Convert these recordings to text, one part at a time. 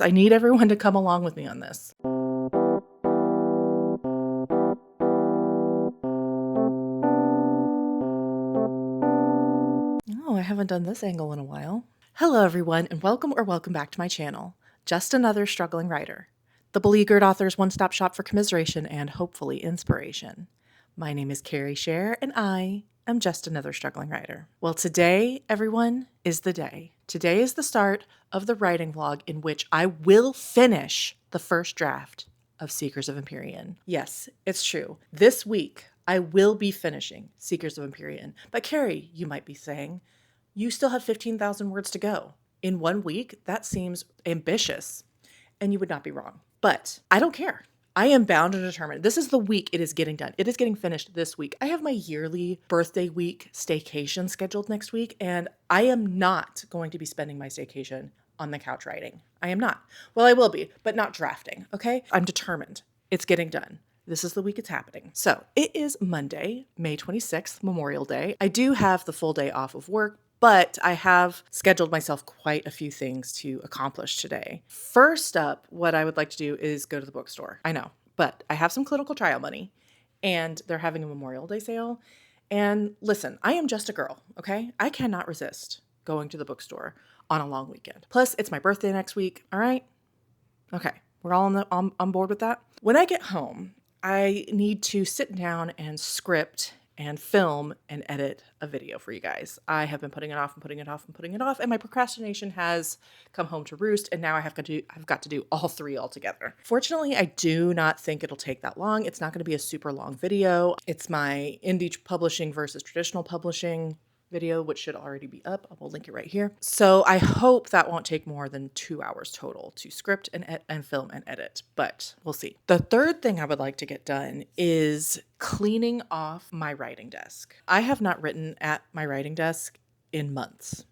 I need everyone to come along with me on this. Oh, I haven't done this angle in a while. Hello, everyone, and welcome back to my channel. Just another struggling writer. The beleaguered author's one-stop shop for commiseration and hopefully inspiration. My name is Carrie Scher, and I am just another struggling writer. Well, today, everyone, is the day. Today is the start of the writing vlog in which I will finish the first draft of Seekers of Empyrean. Yes, it's true. This week, I will be finishing Seekers of Empyrean. But Carrie, you might be saying, you still have 15,000 words to go. In 1 week, that seems ambitious. And you would not be wrong. But I don't care. I am bound and determined. This is the week it is getting done. It is getting finished this week. I have my yearly birthday week staycation scheduled next week, and I am not going to be spending my staycation on the couch writing. I am not. Well, I will be, but not drafting, okay? I'm determined. It's getting done. This is the week it's happening. So it is Monday, May 26th, Memorial Day. I do have the full day off of work, but I have scheduled myself quite a few things to accomplish today. First up, what I would like to do is go to the bookstore. I know, but I have some clinical trial money and they're having a Memorial Day sale. And listen, I am just a girl, okay? I cannot resist going to the bookstore on a long weekend. Plus, it's my birthday next week, all right? Okay, we're all on board with that? When I get home, I need to sit down and script and film and edit a video for you guys. I have been putting it off and putting it off and putting it off, and my procrastination has come home to roost, and now I've got to do all three all together. Fortunately, I do not think it'll take that long. It's not going to be a super long video. It's my indie publishing versus traditional publishing video, which should already be up. I will link it right here. So I hope that won't take more than 2 hours total to script and film and edit, but we'll see. The third thing I would like to get done is cleaning off my writing desk. I have not written at my writing desk in months.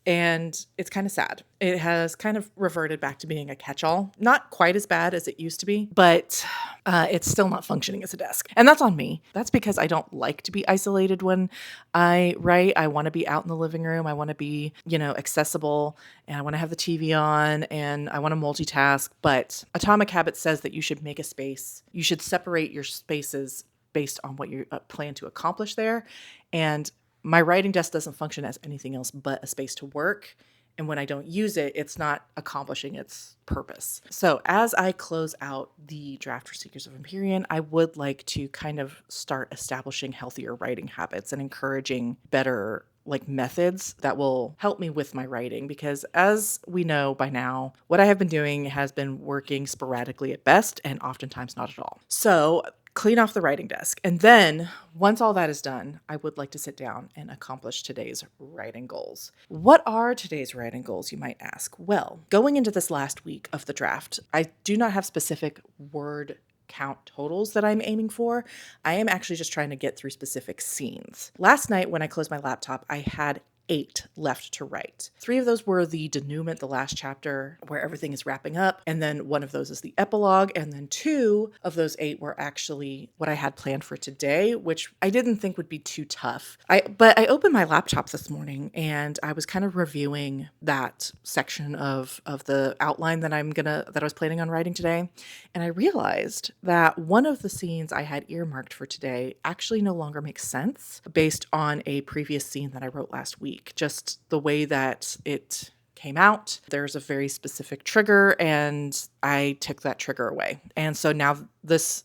And it's kind of sad. It has kind of reverted back to being a catch-all. Not quite as bad as it used to be, but it's still not functioning as a desk. And that's on me. That's because I don't like to be isolated when I write. I want to be out in the living room. I want to be, accessible, and I want to have the TV on, and I want to multitask. But Atomic Habits says that you should make a space. You should separate your spaces based on what you plan to accomplish there. And my writing desk doesn't function as anything else but a space to work. And when I don't use it, it's not accomplishing its purpose. So as I close out the draft for Seekers of Empyrean, I would like to kind of start establishing healthier writing habits and encouraging better methods that will help me with my writing, because as we know by now, what I have been doing has been working sporadically at best and oftentimes not at all. So clean off the writing desk. And then once all that is done, I would like to sit down and accomplish today's writing goals. What are today's writing goals, you might ask? Well, going into this last week of the draft, I do not have specific word count totals that I'm aiming for. I am actually just trying to get through specific scenes. Last night when I closed my laptop, I had 8 left to write. 3 of those were the denouement, the last chapter where everything is wrapping up, and then 1 of those is the epilogue, and then 2 of those 8 were actually what I had planned for today, which I didn't think would be too tough. But I opened my laptop this morning and I was kind of reviewing that section of the outline that I was planning on writing today, and I realized that one of the scenes I had earmarked for today actually no longer makes sense based on a previous scene that I wrote last week. Just the way that it came out, there's a very specific trigger, and I took that trigger away. And so now this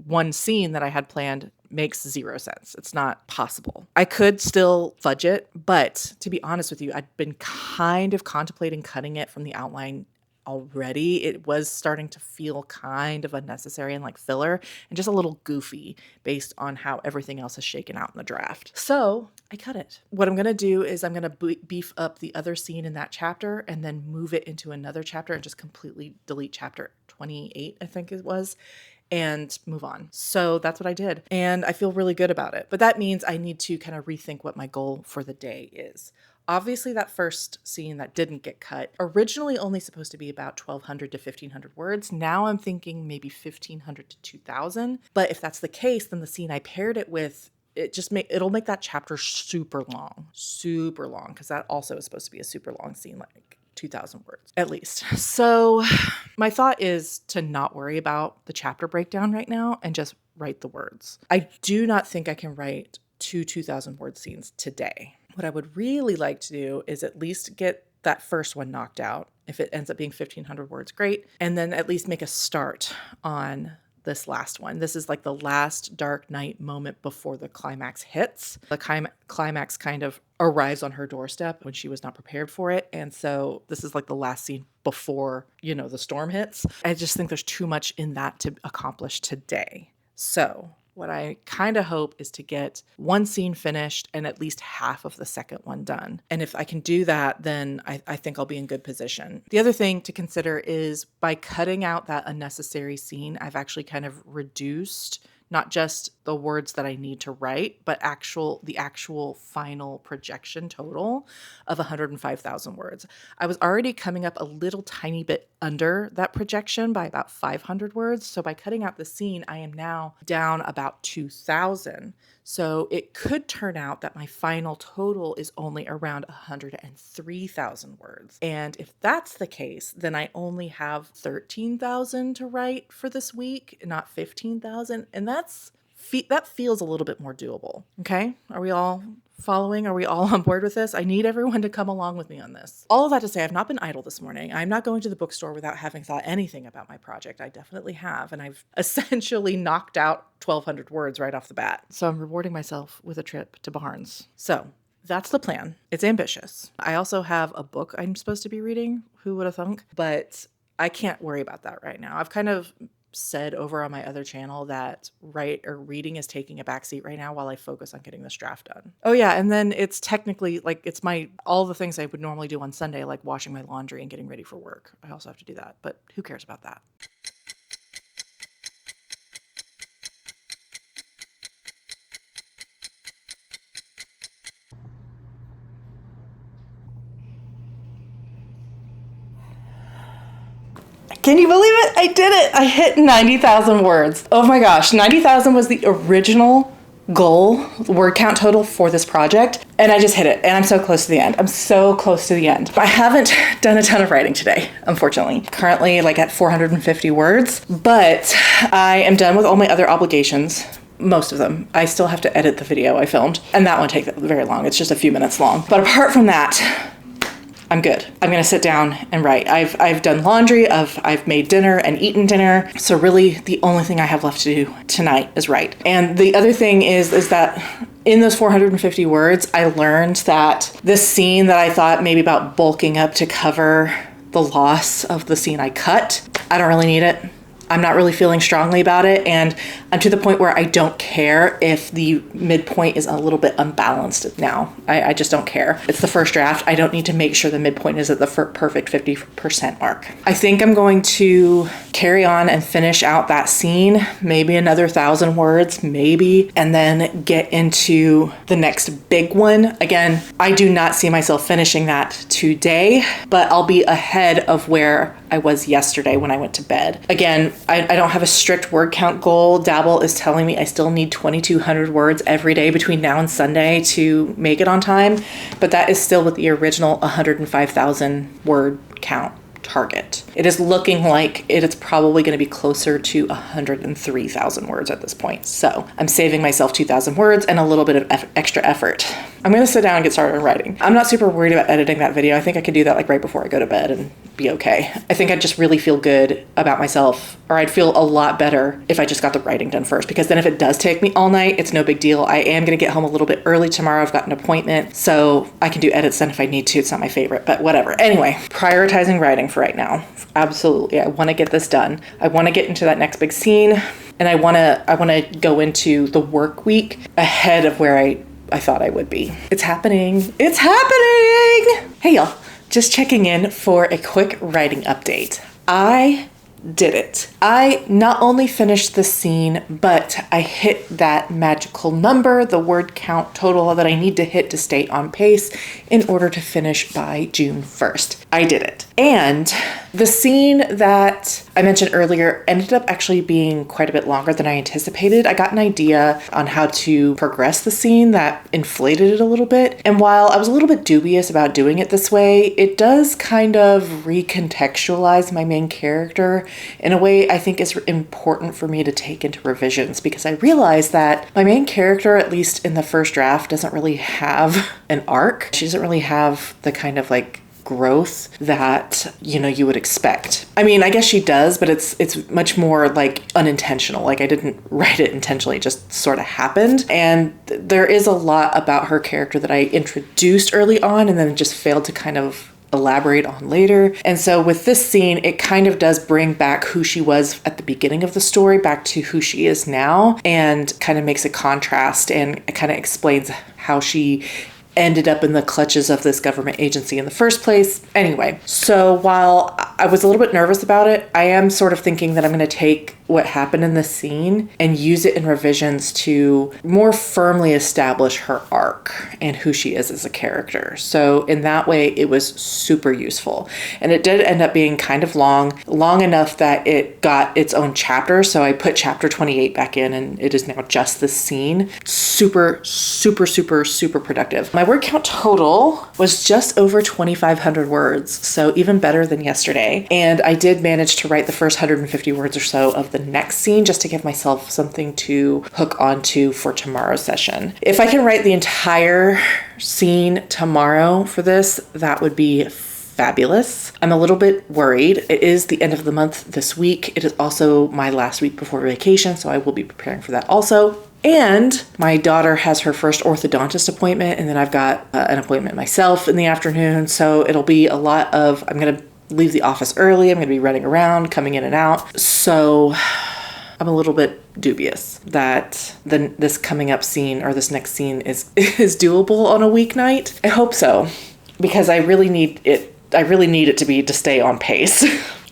one scene that I had planned makes 0 sense. It's not possible. I could still fudge it, but to be honest with you, I'd been kind of contemplating cutting it from the outline already. It was starting to feel kind of unnecessary and like filler and just a little goofy based on how everything else is shaken out in the draft. So I cut it. What I'm going to do is I'm going to beef up the other scene in that chapter and then move it into another chapter and just completely delete chapter 28, I think it was, and move on. So that's what I did. And I feel really good about it. But that means I need to kind of rethink what my goal for the day is. Obviously, that first scene that didn't get cut, originally only supposed to be about 1,200 to 1,500 words. Now I'm thinking maybe 1,500 to 2,000. But if that's the case, then the scene I paired it with, it'll make that chapter super long, because that also is supposed to be a super long scene, like 2,000 words at least. So my thought is to not worry about the chapter breakdown right now and just write the words. I do not think I can write 2,000 word scenes today. What I would really like to do is at least get that first one knocked out. If it ends up being 1,500 words, great. And then at least make a start on this last one. This is like the last dark night moment before the climax hits. The climax kind of arrives on her doorstep when she was not prepared for it. And so this is like the last scene before, the storm hits. I just think there's too much in that to accomplish today. So what I kind of hope is to get one scene finished and at least half of the second one done. And if I can do that, then I think I'll be in good position. The other thing to consider is by cutting out that unnecessary scene, I've actually kind of reduced not just the words that I need to write, but the actual final projection total of 105,000 words. I was already coming up a little tiny bit under that projection by about 500 words. So by cutting out the scene, I am now down about 2,000. So it could turn out that my final total is only around 103,000 words. And if that's the case, then I only have 13,000 to write for this week, not 15,000. And that feels a little bit more doable. Okay? Are we all following? Are we all on board with this? I need everyone to come along with me on this. All of that to say, I've not been idle this morning. I'm not going to the bookstore without having thought anything about my project. I definitely have. And I've essentially knocked out 1,200 words right off the bat. So I'm rewarding myself with a trip to Barnes. So that's the plan. It's ambitious. I also have a book I'm supposed to be reading. Who would have thunk? But I can't worry about that right now. I've kind of said over on my other channel that reading is taking a backseat right now while I focus on getting this draft done. Oh yeah, and then it's technically it's all the things I would normally do on Sunday, like washing my laundry and getting ready for work. I also have to do that, but who cares about that? Can you believe it? I did it. I hit 90,000 words. Oh my gosh. 90,000 was the original goal, word count total for this project. And I just hit it. And I'm so close to the end. I'm so close to the end. I haven't done a ton of writing today, unfortunately. Currently at 450 words, but I am done with all my other obligations. Most of them. I still have to edit the video I filmed, and that won't take very long. It's just a few minutes long. But apart from that, I'm good. I'm going to sit down and write. I've done laundry, I've made dinner and eaten dinner. So really the only thing I have left to do tonight is write. And the other thing is that in those 450 words, I learned that this scene that I thought maybe about bulking up to cover the loss of the scene I cut, I don't really need it. I'm not really feeling strongly about it, and I'm to the point where I don't care if the midpoint is a little bit unbalanced now. I just don't care. It's the first draft. I don't need to make sure the midpoint is at the perfect 50% mark. I think I'm going to carry on and finish out that scene, maybe another 1,000 words, maybe, and then get into the next big one. Again, I do not see myself finishing that today, but I'll be ahead of where I was yesterday when I went to bed. Again, I don't have a strict word count goal. Dabble is telling me I still need 2,200 words every day between now and Sunday to make it on time, but that is still with the original 105,000 word count target. It is looking like it's probably going to be closer to 103,000 words at this point. So I'm saving myself 2,000 words and a little bit of extra effort. I'm going to sit down and get started on writing. I'm not super worried about editing that video. I think I could do that right before I go to bed and be okay. I think I'd just really feel good about myself, or I'd feel a lot better if I just got the writing done first, because then if it does take me all night, it's no big deal. I am going to get home a little bit early tomorrow. I've got an appointment, so I can do edits then if I need to. It's not my favorite, but whatever. Anyway, prioritizing writing for right now. Absolutely. I want to get this done. I want to get into that next big scene, and I want to go into the work week ahead of where I thought I would be. It's happening. It's happening. Hey y'all, just checking in for a quick writing update. I did it. I not only finished the scene, but I hit that magical number, the word count total that I need to hit to stay on pace in order to finish by June 1st. I did it. And the scene that I mentioned earlier ended up actually being quite a bit longer than I anticipated. I got an idea on how to progress the scene that inflated it a little bit. And while I was a little bit dubious about doing it this way, it does kind of recontextualize my main character in a way I think is important for me to take into revisions, because I realized that my main character, at least in the first draft, doesn't really have an arc. She doesn't really have the kind of like growth that, you know, you would expect. I mean, I guess she does, but it's much more like unintentional. Like I didn't write it intentionally, it just sort of happened. And there is a lot about her character that I introduced early on and then just failed to kind of elaborate on later. And so with this scene, it kind of does bring back who she was at the beginning of the story back to who she is now, and kind of makes a contrast, and it kind of explains how she ended up in the clutches of this government agency in the first place. Anyway, so while I was a little bit nervous about it, I am sort of thinking that I'm going to take what happened in this scene and use it in revisions to more firmly establish her arc and who she is as a character. So in that way, it was super useful. And it did end up being kind of long enough that it got its own chapter. So I put chapter 28 back in, and it is now just this scene. Super, super, super, super productive. My word count total was just over 2,500 words, so even better than yesterday. And I did manage to write the first 150 words or so of the next scene, just to give myself something to hook onto for tomorrow's session. If I can write the entire scene tomorrow for this, that would be fabulous. I'm a little bit worried. It is the end of the month this week. It is also my last week before vacation, so I will be preparing for that also. And my daughter has her first orthodontist appointment, and then I've got an appointment myself in the afternoon. So it'll be a lot of, I'm going to leave the office early. I'm going to be running around, coming in and out. So I'm a little bit dubious that this coming up scene, or this next scene, is doable on a weeknight. I hope so, because I really need it. I really need it to stay on pace.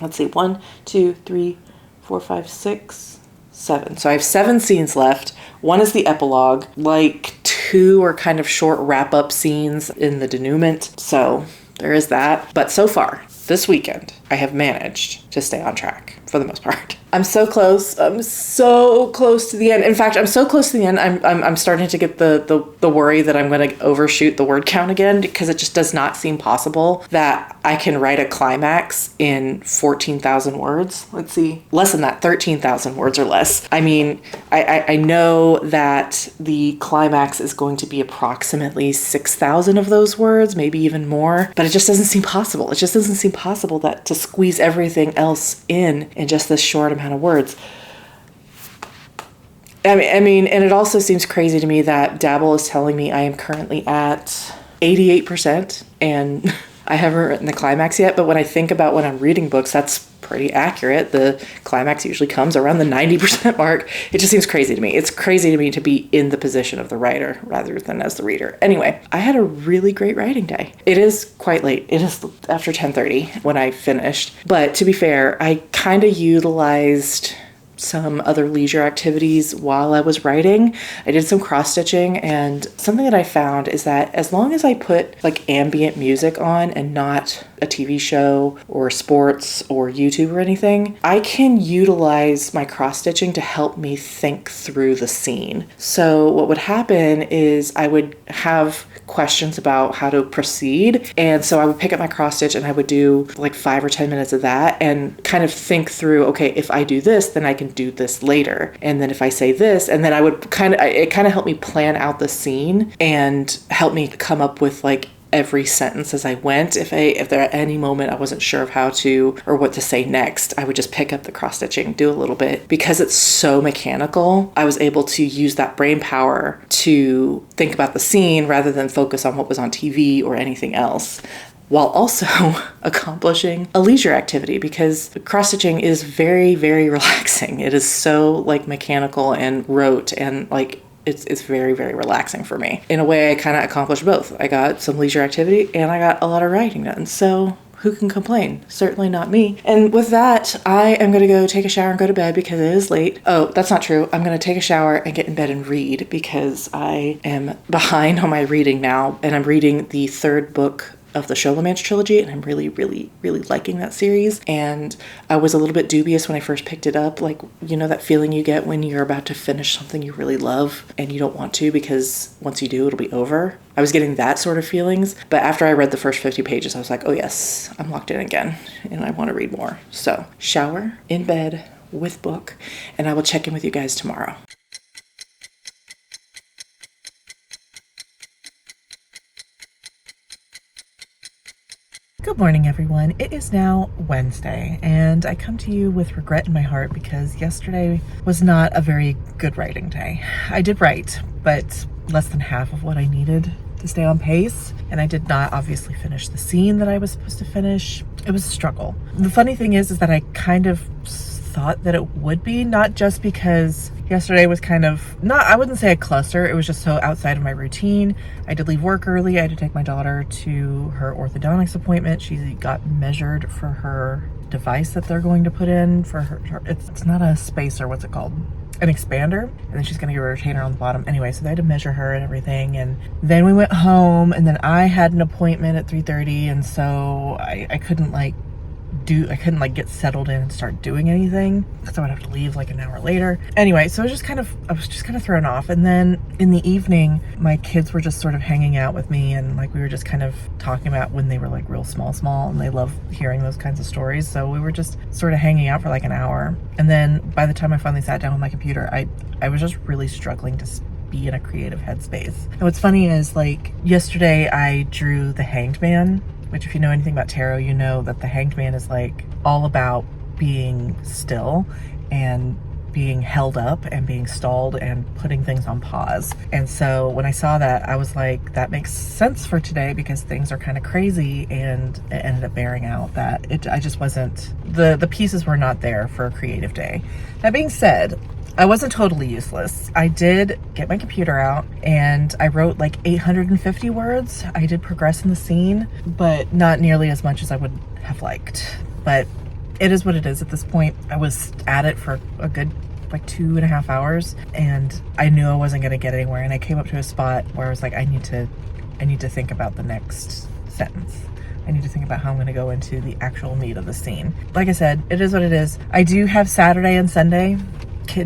Let's see, 1, 2, 3, 4, 5, 6, 7. So I have 7 scenes left. 1 is the epilogue. Like 2 are kind of short wrap-up scenes in the denouement. So there is that. But so far, this weekend, I have managed to stay on track for the most part. I'm so close. I'm so close to the end. In fact, I'm so close to the end. I'm starting to get the worry that I'm going to overshoot the word count again, because it just does not seem possible that I can write a climax in 14,000 words. Let's see, less than that, 13,000 words or less. I mean, I know that the climax is going to be approximately 6,000 of those words, maybe even more, but it just doesn't seem possible. It just doesn't seem possible that to squeeze everything else in just this short amount of words. I mean, and it also seems crazy to me that Dabble is telling me I am currently at 88%, and I haven't written the climax yet. But when I think about when I'm reading books, that's pretty accurate. The climax usually comes around the 90% mark. It just seems crazy to me. It's crazy to me to be in the position of the writer rather than as the reader. Anyway, I had a really great writing day. It is quite late. It is after 10:30 when I finished. But to be fair, I kind of utilized some other leisure activities while I was writing. I did some cross-stitching, and something that I found is that as long as I put like ambient music on and not a TV show or sports or YouTube or anything, I can utilize my cross-stitching to help me think through the scene. So what would happen is I would have questions about how to proceed, and so I would pick up my cross stitch and I would do like 5 or 10 minutes of that and kind of think through, okay, if I do this, then I can do this later, and then if I say this, and then I would it kind of helped me plan out the scene and help me come up with like every sentence as I went. If there at any moment I wasn't sure of how to or what to say next, I would just pick up the cross stitching, do a little bit. Because it's so mechanical, I was able to use that brain power to think about the scene rather than focus on what was on TV or anything else, while also accomplishing a leisure activity, because cross-stitching is very, very relaxing. It is so like mechanical and rote, and like it's very, very relaxing for me. In a way, I kind of accomplished both. I got some leisure activity and I got a lot of writing done. So who can complain? Certainly not me. And with that, I am going to go take a shower and go to bed because it is late. Oh, that's not true. I'm going to take a shower and get in bed and read because I am behind on my reading now. And I'm reading the third book of the Sholomance trilogy, and I'm really, really, really liking that series. And I was a little bit dubious when I first picked it up, like, you know, that feeling you get when you're about to finish something you really love and you don't want to because once you do, it'll be over. I was getting that sort of feelings, but after I read the first 50 pages, I was like, oh yes, I'm locked in again, and I want to read more. So, shower, in bed, with book, and I will check in with you guys tomorrow. Good morning, everyone. It is now Wednesday, and I come to you with regret in my heart because yesterday was not a very good writing day. I did write, but less than half of what I needed to stay on pace, and I did not obviously finish the scene that I was supposed to finish. It was a struggle. The funny thing is that I kind of thought that it would be, not just because yesterday was kind of not, I wouldn't say a cluster, it was just so outside of my routine. I did leave work early. I had to take my daughter to her orthodontics appointment. She got measured for her device that they're going to put in for her. It's not a spacer, what's it called? An expander, and then she's gonna get a retainer on the bottom. Anyway, so they had to measure her and everything, and then we went home, and then I had an appointment at 3:30, and so I couldn't get settled in and start doing anything, so I'd have to leave like an hour later. Anyway, so I was just kind of thrown off. And then in the evening, my kids were just sort of hanging out with me, and like we were just kind of talking about when they were like real small, and they love hearing those kinds of stories. So we were just sort of hanging out for like an hour. And then by the time I finally sat down with my computer, I was just really struggling to be in a creative headspace. And what's funny is, like, yesterday I drew the Hanged Man, which if you know anything about tarot, you know that the Hanged Man is like all about being still and being held up and being stalled and putting things on pause. And so when I saw that, I was like, that makes sense for today because things are kind of crazy, and it ended up bearing out that I just wasn't, the pieces were not there for a creative day. That being said, I wasn't totally useless. I did get my computer out and I wrote like 850 words. I did progress in the scene, but not nearly as much as I would have liked. But it is what it is at this point. I was at it for a good like 2.5 hours, and I knew I wasn't gonna get anywhere. And I came up to a spot where I was like, I need to think about the next sentence. I need to think about how I'm gonna go into the actual meat of the scene. Like I said, it is what it is. I do have Saturday and Sunday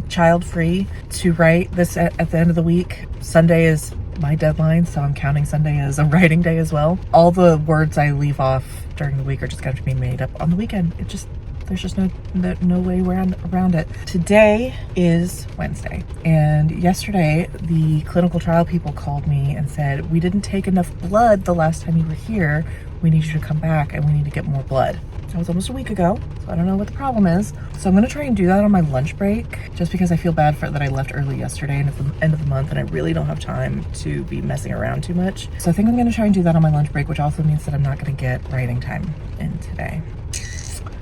child free to write this at the end of the week. Sunday is my deadline, so I'm counting Sunday as a writing day as well. All the words I leave off during the week are just going to be made up on the weekend. There's just no way around it. Today is Wednesday, and yesterday the clinical trial people called me and said, we didn't take enough blood the last time you were here. We need you to come back and we need to get more blood. That was almost a week ago, so I don't know what the problem is. So I'm gonna try and do that on my lunch break, just because I feel bad that I left early yesterday and it's the end of the month and I really don't have time to be messing around too much. So I think I'm gonna try and do that on my lunch break, which also means that I'm not gonna get writing time in today.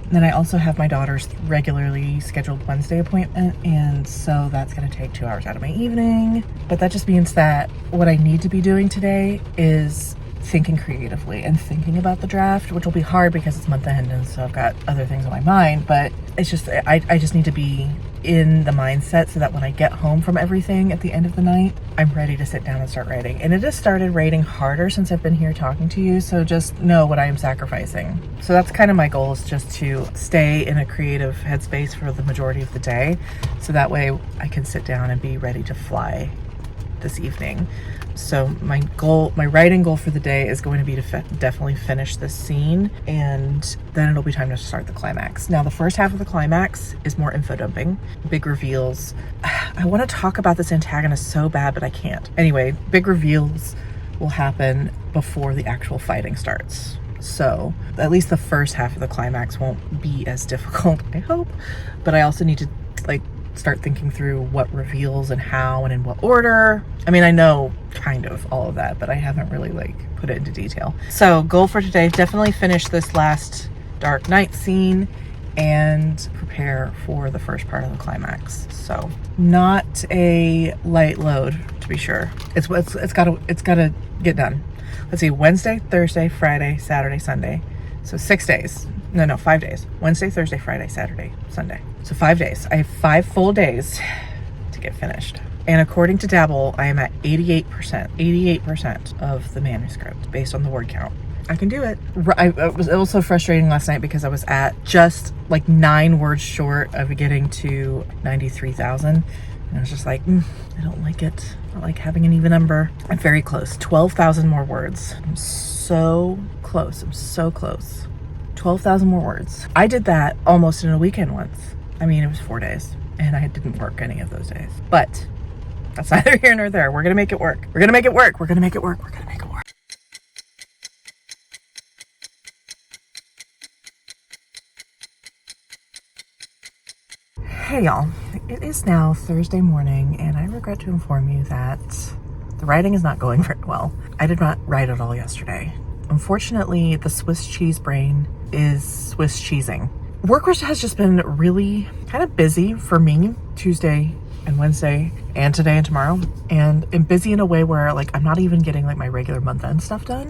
And then I also have my daughter's regularly scheduled Wednesday appointment, and so that's gonna take 2 hours out of my evening. But that just means that what I need to be doing today is thinking creatively and thinking about the draft, which will be hard because it's month end and so I've got other things on my mind, but it's just, I just need to be in the mindset so that when I get home from everything at the end of the night, I'm ready to sit down and start writing. And it has started writing harder since I've been here talking to you, so just know what I am sacrificing. So that's kind of my goal, is just to stay in a creative headspace for the majority of the day, so that way I can sit down and be ready to fly this evening. So my writing goal for the day is going to be to definitely finish this scene, and then it'll be time to start the climax. Now, the first half of the climax is more info dumping, big reveals. I want to talk about this antagonist so bad, but I can't. Anyway, big reveals will happen before the actual fighting starts. So at least the first half of the climax won't be as difficult, I hope, but I also need to start thinking through what reveals and how and in what order. I mean, I know kind of all of that, but I haven't really put it into detail. So goal for today, definitely finish this last Dark Knight scene and prepare for the first part of the climax. So not a light load, to be sure. It's gotta get done. Let's see, Wednesday, Thursday, Friday, Saturday, Sunday. So 6 days. No, 5 days. Wednesday, Thursday, Friday, Saturday, Sunday. So 5 days. I have 5 full days to get finished. And according to Dabble, I am at 88% of the manuscript based on the word count. I can do it. It was also frustrating last night because I was at just like 9 words short of getting to 93,000. And I was just like, I don't like it. I don't like having an even number. I'm very close. 12,000 more words. I'm so close. 12,000 more words. I did that almost in a weekend once. I mean, it was 4 days and I didn't work any of those days. But that's neither here nor there. We're going to make it work. We're going to make it work. We're going to make it work. We're going to make it work. Hey y'all, it is now Thursday morning and I regret to inform you that the writing is not going very well. I did not write at all yesterday. Unfortunately, the Swiss cheese brain is Swiss cheesing. Work has just been really kind of busy for me Tuesday and Wednesday and today and tomorrow. And I'm busy in a way where like I'm not even getting like my regular month-end stuff done,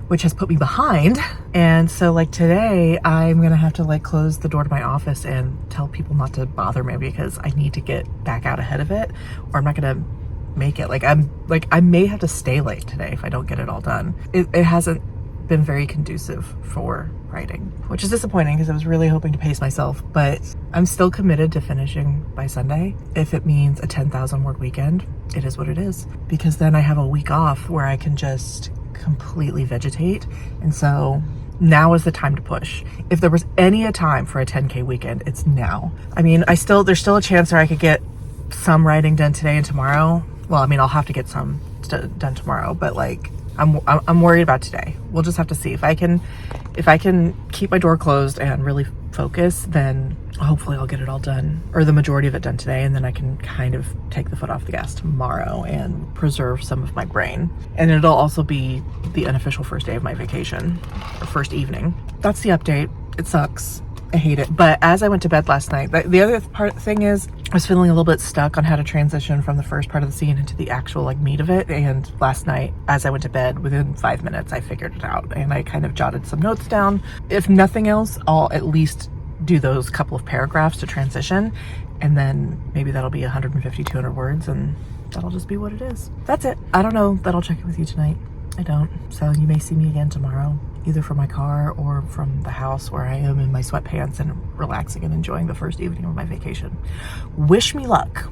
which has put me behind. And so like today I'm gonna have to like close the door to my office and tell people not to bother me because I need to get back out ahead of it or I'm not gonna make it. I may have to stay late today if I don't get it all done. It hasn't been very conducive for writing, which is disappointing because I was really hoping to pace myself, but I'm still committed to finishing by Sunday. If it means a 10,000 word weekend, it is what it is, because then I have a week off where I can just completely vegetate. And so now is the time to push. If there was any time for a 10K weekend, it's now. I mean, there's still a chance where I could get some writing done today and tomorrow. Well, I mean, I'll have to get some done tomorrow, but like I'm worried about today. We'll just have to see if I can keep my door closed and really focus, then hopefully I'll get it all done, or the majority of it done today, and then I can kind of take the foot off the gas tomorrow and preserve some of my brain. And it'll also be the unofficial first day of my vacation, or first evening. That's the update. It sucks. I hate it. But as I went to bed last night, the other thing is I was feeling a little bit stuck on how to transition from the first part of the scene into the actual like meat of it. And last night, as I went to bed, within 5 minutes, I figured it out and I kind of jotted some notes down. If nothing else, I'll at least do those couple of paragraphs to transition. And then maybe that'll be 150, 200 words and that'll just be what it is. That's it. I don't know that I'll check in with you tonight. I don't. So you may see me again tomorrow, either from my car or from the house where I am in my sweatpants and relaxing and enjoying the first evening of my vacation. Wish me luck.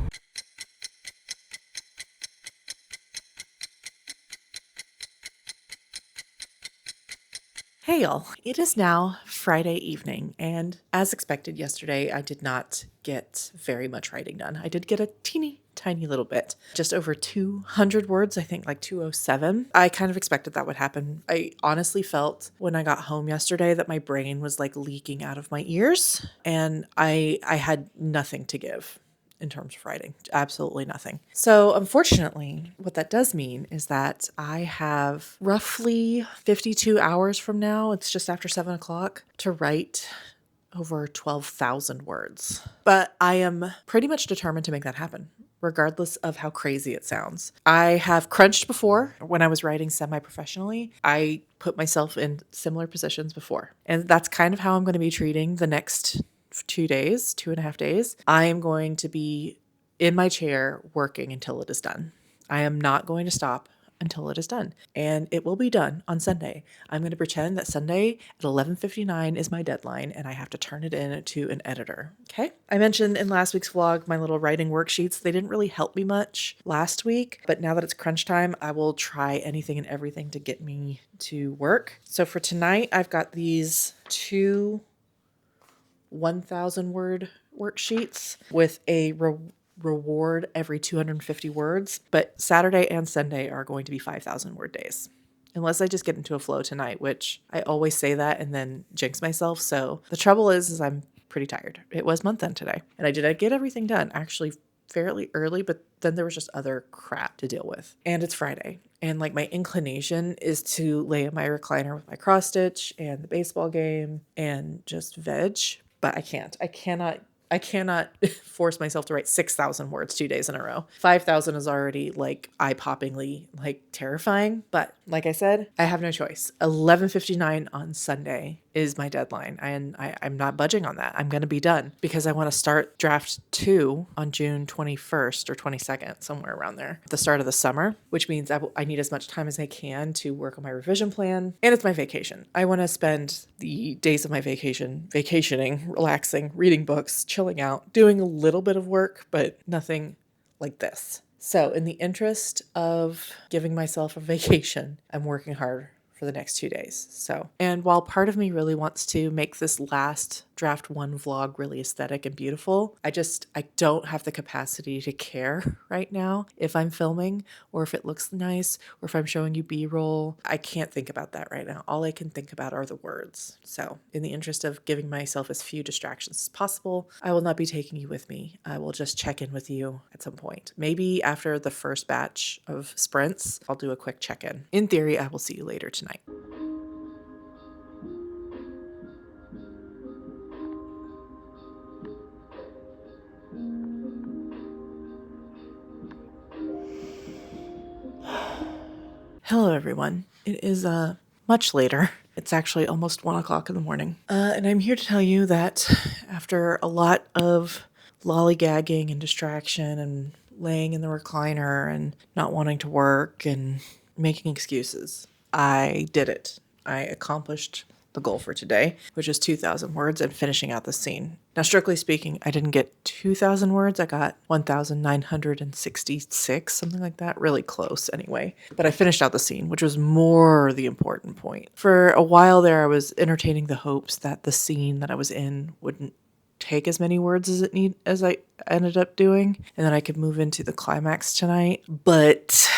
Hey y'all, it is now Friday evening, and as expected yesterday, I did not get very much writing done. I did get a teeny tiny little bit, just over 200 words, I think like 207. I kind of expected that would happen. I honestly felt when I got home yesterday that my brain was like leaking out of my ears, and I had nothing to give in terms of writing, absolutely nothing. So unfortunately, what that does mean is that I have roughly 52 hours from now, it's just after 7 o'clock, to write over 12,000 words. But I am pretty much determined to make that happen, regardless of how crazy it sounds. I have crunched before when I was writing semi-professionally. I put myself in similar positions before. And that's kind of how I'm going to be treating the next 2.5 days. I am going to be in my chair working until it is done. I am not going to stop until it is done. And it will be done on Sunday. I'm going to pretend that Sunday at 11:59 is my deadline and I have to turn it in to an editor. Okay? I mentioned in last week's vlog my little writing worksheets. They didn't really help me much last week, but now that it's crunch time, I will try anything and everything to get me to work. So for tonight, I've got these 2 1,000 word worksheets with a reward every 250 words, but Saturday and Sunday are going to be 5,000 word days. Unless I just get into a flow tonight, which I always say that and then jinx myself. So the trouble is I'm pretty tired. It was month end today and I did get everything done actually fairly early, but then there was just other crap to deal with. And it's Friday. And like my inclination is to lay in my recliner with my cross stitch and the baseball game and just veg. But I can't. I cannot force myself to write 6,000 words 2 days in a row. 5,000 is already like eye-poppingly like terrifying. But like I said, I have no choice. 11:59 on Sunday is my deadline. And I'm not budging on that. I'm going to be done because I want to start draft 2 on June 21st or 22nd, somewhere around there, at the start of the summer, which means I need as much time as I can to work on my revision plan. And it's my vacation. I want to spend the days of my vacation vacationing, relaxing, reading books, chilling out, doing a little bit of work, but nothing like this. So in the interest of giving myself a vacation, I'm working hard for the next 2 days. So, and while part of me really wants to make this last draft 1 vlog really aesthetic and beautiful, I don't have the capacity to care right now if I'm filming or if it looks nice or if I'm showing you B-roll. I can't think about that right now. All I can think about are the words. So in the interest of giving myself as few distractions as possible, I will not be taking you with me. I will just check in with you at some point. Maybe after the first batch of sprints, I'll do a quick check-in. In theory, I will see you later tonight. Hello, everyone. It is much later. It's actually almost 1 o'clock in the morning. And I'm here to tell you that after a lot of lollygagging and distraction and laying in the recliner and not wanting to work and making excuses, I did it. I accomplished the goal for today, which is 2,000 words and finishing out the scene. Now, strictly speaking, I didn't get 2,000 words. I got 1,966, something like that. Really close anyway. But I finished out the scene, which was more the important point. For a while there, I was entertaining the hopes that the scene that I was in wouldn't take as many words as I ended up doing, and then I could move into the climax tonight. But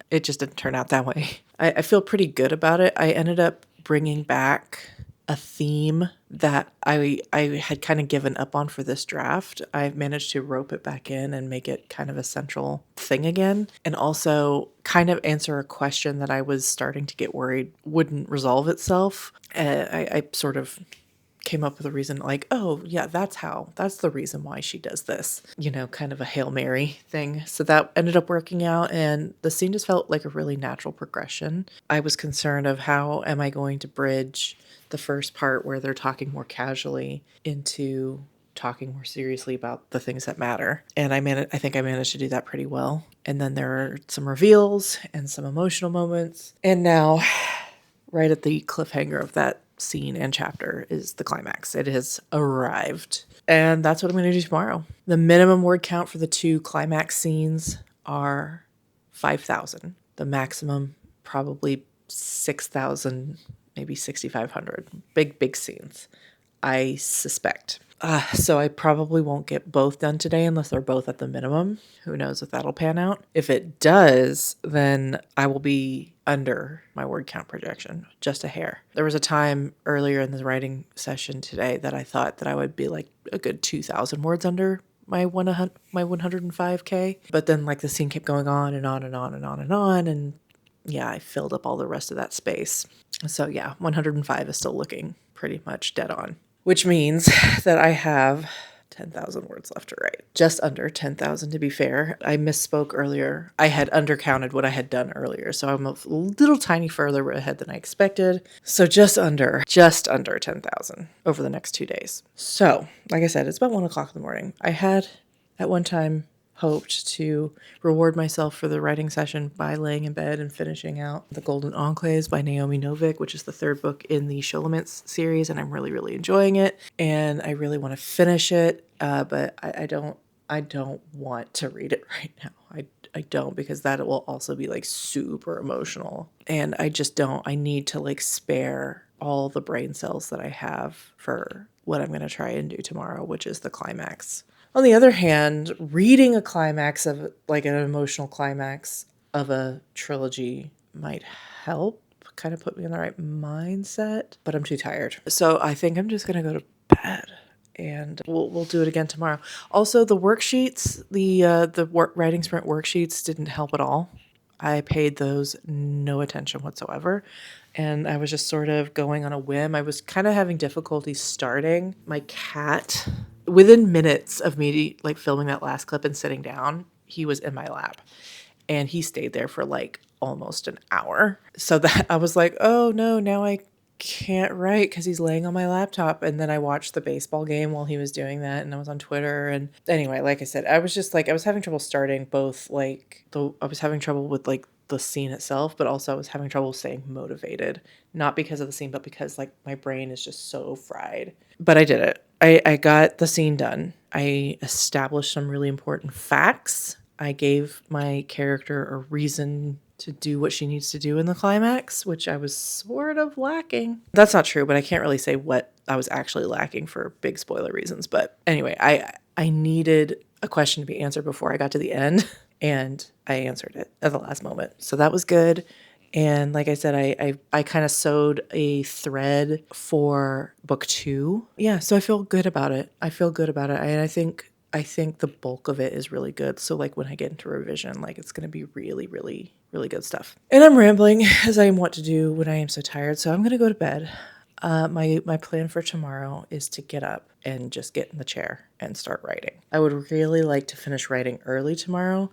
it just didn't turn out that way. I feel pretty good about it. I ended up bringing back a theme that I had kind of given up on for this draft. I've managed to rope it back in and make it kind of a central thing again, and also kind of answer a question that I was starting to get worried wouldn't resolve itself. I sort of came up with a reason like, oh yeah, that's the reason why she does this, kind of a Hail Mary thing. So that ended up working out, and the scene just felt like a really natural progression. I was concerned of how am I going to bridge the first part where they're talking more casually into talking more seriously about the things that matter. And I think I managed to do that pretty well. And then there are some reveals and some emotional moments. And now, right at the cliffhanger of that scene and chapter is the climax. It has arrived. And that's what I'm going to do tomorrow. The minimum word count for the 2 climax scenes are 5,000. The maximum, probably 6,000, maybe 6,500. Big scenes, I suspect. So I probably won't get both done today unless they're both at the minimum. Who knows if that'll pan out. If it does, then I will be under my word count projection, just a hair. There was a time earlier in the writing session today that I thought that I would be like a good 2,000 words under my 105K. But then the scene kept going on and on and on and on and on. And yeah, I filled up all the rest of that space. So yeah, 105 is still looking pretty much dead on. Which means that I have 10,000 words left to write. Just under 10,000 to be fair. I misspoke earlier. I had undercounted what I had done earlier, so I'm a little tiny further ahead than I expected. So just under 10,000 over the next 2 days. So, like I said, it's about 1 o'clock in the morning. I had at one time hoped to reward myself for the writing session by laying in bed and finishing out The Golden Enclaves by Naomi Novik, which is the 3rd book in the Shulamits series, and I'm really, really enjoying it, and I really want to finish it, but I don't want to read it right now. I don't, because that will also be super emotional, and I just don't. I need to spare all the brain cells that I have for what I'm going to try and do tomorrow, which is the climax. On the other hand, reading a climax of an emotional climax of a trilogy might help kind of put me in the right mindset, but I'm too tired. So I think I'm just going to go to bed, and we'll do it again tomorrow. Also, the worksheets, the writing sprint worksheets didn't help at all. I paid those no attention whatsoever. And I was just sort of going on a whim. I was kind of having difficulty starting. My cat, within minutes of me filming that last clip and sitting down, he was in my lap. And he stayed there for almost an hour. So that I was like, oh no, now I can't write because he's laying on my laptop. And then I watched the baseball game while he was doing that, and I was on Twitter. And anyway, like I said, I was just like, I was having trouble starting both, like, I was having trouble with like the scene itself, but also I was having trouble staying motivated, not because of the scene, but because like my brain is just so fried. But I did it. I got the scene done. I established some really important facts. I gave my character a reason to do what she needs to do in the climax, which I was sort of lacking. That's not true, but I can't really say what I was actually lacking for big spoiler reasons. But anyway, I needed a question to be answered before I got to the end, and I answered it at the last moment. So that was good. And like I said, I kind of sewed a thread for book 2. Yeah, so I feel good about it. And I think the bulk of it is really good. So like when I get into revision, like it's going to be really, really, really good stuff. And I'm rambling as I am wont to do when I am so tired. So I'm going to go to bed. My plan for tomorrow is to get up and just get in the chair and start writing. I would really like to finish writing early tomorrow,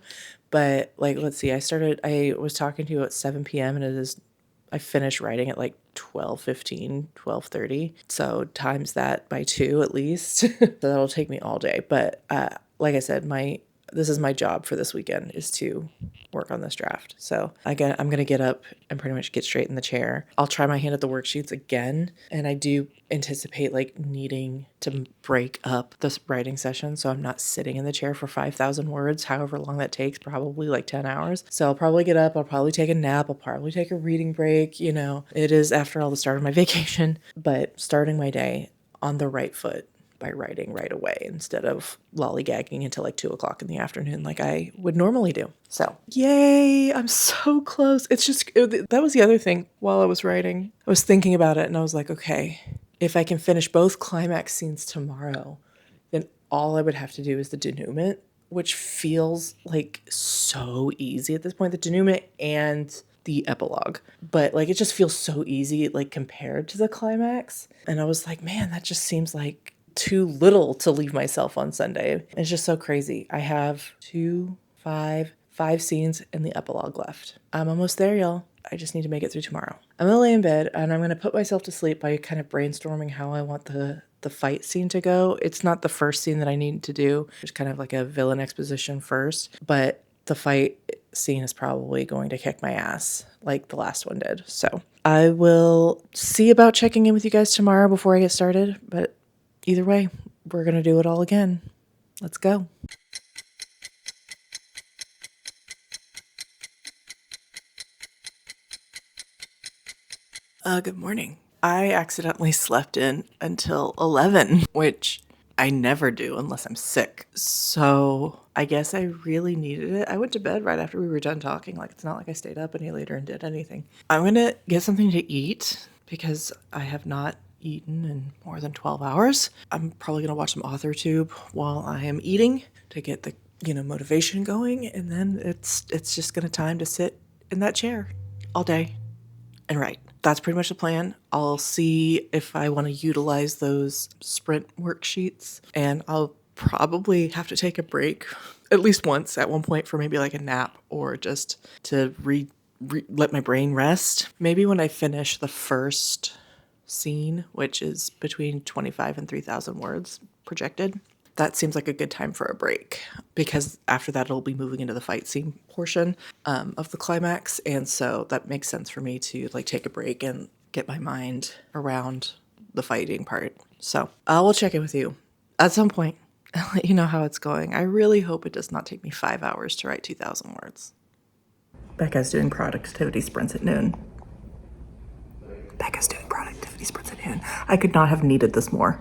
but like, let's see, I was talking to you at 7 p.m. and I finished writing at like 12:15, 12:30. So times that by 2 at least. So that'll take me all day. But like I said, this is my job for this weekend, is to work on this draft. So I'm going to get up and pretty much get straight in the chair. I'll try my hand at the worksheets again. And I do anticipate like needing to break up this writing session, so I'm not sitting in the chair for 5,000 words, however long that takes, probably like 10 hours. So I'll probably get up, I'll probably take a nap, I'll probably take a reading break. You know, it is, after all, the start of my vacation, but starting my day on the right foot by writing right away instead of lollygagging until like 2 o'clock in the afternoon like I would normally do. So yay, I'm so close. That was the other thing while I was writing. I was thinking about it and I was like, okay, if I can finish both climax scenes tomorrow, then all I would have to do is the denouement, which feels like so easy at this point, the denouement and the epilogue. But like, it just feels so easy, like compared to the climax. And I was like, man, that just seems like too little to leave myself on Sunday. It's just so crazy. I have 5 scenes in the epilogue left. I'm almost there, y'all. I just need to make it through tomorrow. I'm gonna lay in bed and I'm gonna put myself to sleep by kind of brainstorming how I want the fight scene to go. It's not the first scene that I need to do. There's kind of like a villain exposition first, but the fight scene is probably going to kick my ass like the last one did. So I will see about checking in with you guys tomorrow before I get started, but either way, we're going to do it all again. Let's go. Good morning. I accidentally slept in until 11, which I never do unless I'm sick. So I guess I really needed it. I went to bed right after we were done talking. Like, it's not like I stayed up any later and did anything. I'm going to get something to eat because I have not eaten in more than 12 hours. I'm probably going to watch some AuthorTube while I am eating to get the, motivation going. And then it's just going to time to sit in that chair all day and write. That's pretty much the plan. I'll see if I want to utilize those sprint worksheets, and I'll probably have to take a break at least once at one point for maybe like a nap or just to let my brain rest. Maybe when I finish the first scene, which is between 25 and 3,000 words projected, that seems like a good time for a break, because after that it'll be moving into the fight scene portion of the climax, and so that makes sense for me to like take a break and get my mind around the fighting part. So I will check in with you at some point and let you know how it's going. I really hope it does not take me 5 hours to write 2,000 words. Becca's doing productivity sprints at noon. I could not have needed this more.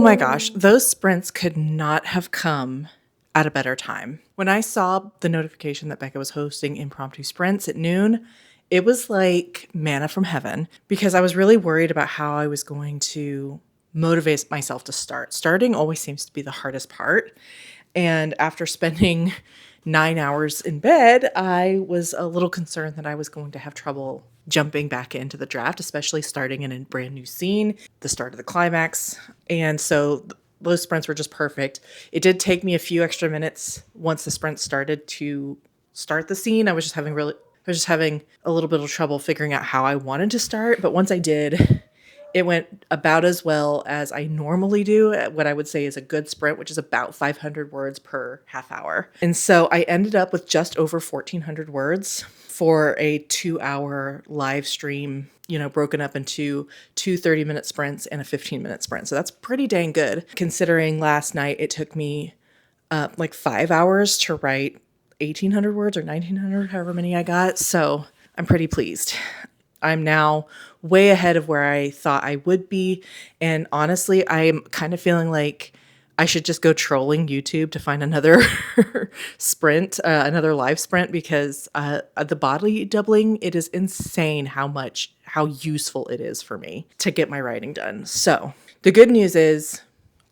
my gosh, those sprints could not have come at a better time. When I saw the notification that Becca was hosting impromptu sprints at noon, it was like manna from heaven because I was really worried about how I was going to motivate myself to start. Starting always seems to be the hardest part. And after spending 9 hours in bed, I was a little concerned that I was going to have trouble jumping back into the draft, especially starting in a brand new scene, the start of the climax. And so those sprints were just perfect. It did take me a few extra minutes once the sprint started to start the scene. I was just having a little bit of trouble figuring out how I wanted to start. But once I did, it went about as well as I normally do at what I would say is a good sprint, which is about 500 words per half hour. And so I ended up with just over 1,400 words for a 2-hour live stream, broken up into two 30-minute sprints and a 15-minute sprint. So that's pretty dang good, considering last night it took me like 5 hours to write 1,800 words or 1,900, however many I got. So I'm pretty pleased. I'm now way ahead of where I thought I would be. And honestly, I'm kind of feeling like I should just go trolling YouTube to find another sprint, another live sprint, because the body doubling, it is insane how useful it is for me to get my writing done. So the good news is